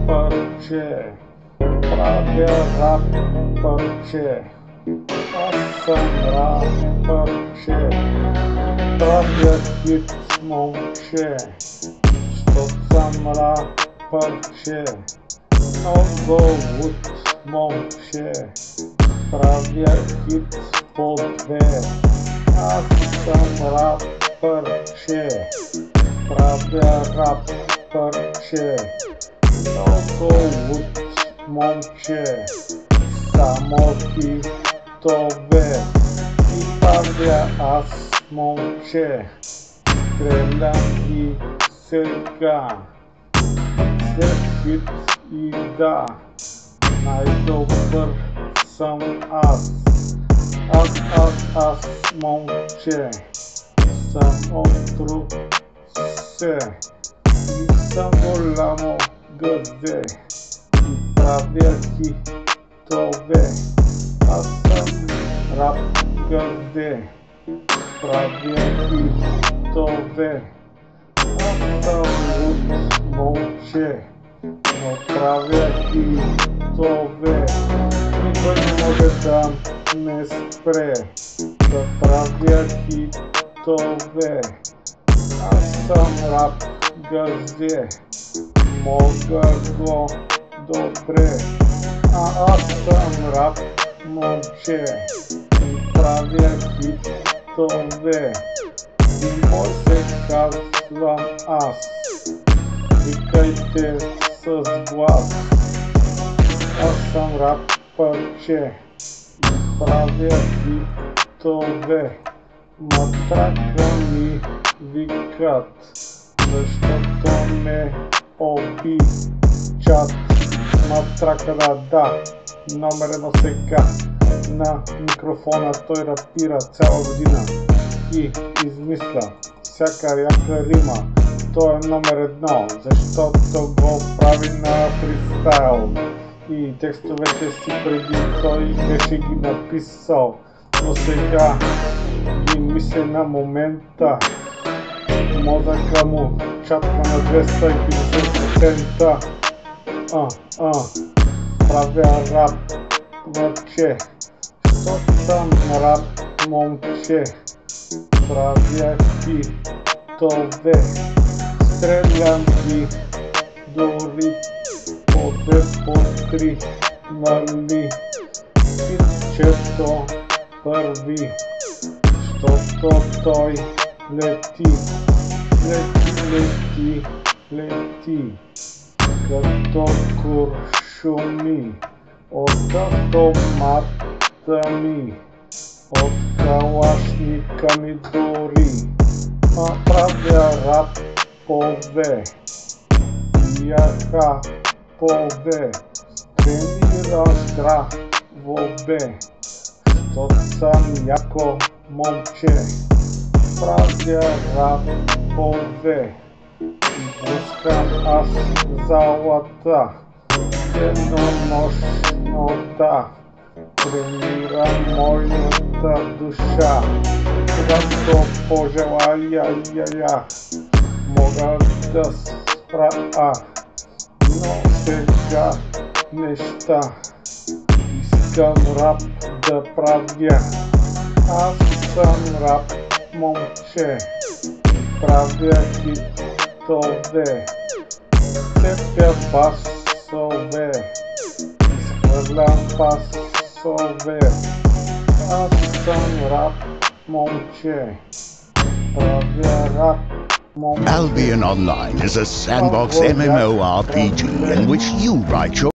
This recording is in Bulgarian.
парче, правя рап парче. Аз съм рап парче, правя хит момче, щот съм рап парче. Много луд момче, правя хит по две. Аз съм рап парче, правя рап парче. Много луд момче, само хитове и правя аз момче. Стрелям ги сега, след хит и да, най-добър съм аз. Аз момче, съм остро се и съм голямо гъде и правя хитове. Аз съм рап гъде, правя хитове. Аз съм луд момче, но правя хитове. Никой не може да ме спре да правя хитове. Аз съм рап гъзде, мога го добре. Аз съм рап момче и правя хитове. И мой се казвам аз, викайте с глас. Аз съм рап парче и правя хитове. Матрака ми викат, защото ме обичат. Матрака да, номер едно сега на микрофона. Той рапира цяла година и измисля всяка яка рима. Той е номер едно, защото го прави на фристайл. И текстовете си преди той беше ги написал, но сега ги мисля на момента. Мозъка му чатка на 250%. Правя рап момче, защото съм рап момче. Правя хитове, стрелям ги дори по 2 по 3, нали? Хитчето първи, защото той лети, като куршуми от автомата ми, от калашника ми дори. Правя рап пове, яха пове, тренирам здраво бе, щот съм яко момче. Правя рап пове и пускам аз залата, денонощнота. Тренирам моята душа, когато пожелая, мога да спра, но сега неща искам рап да правя. Аз съм рап момче и правя хитове. Цепя басове, изхвърлям пасове. Аз съм рап момче, правя рап момче. Albion Online is a sandbox MMORPG in which you write your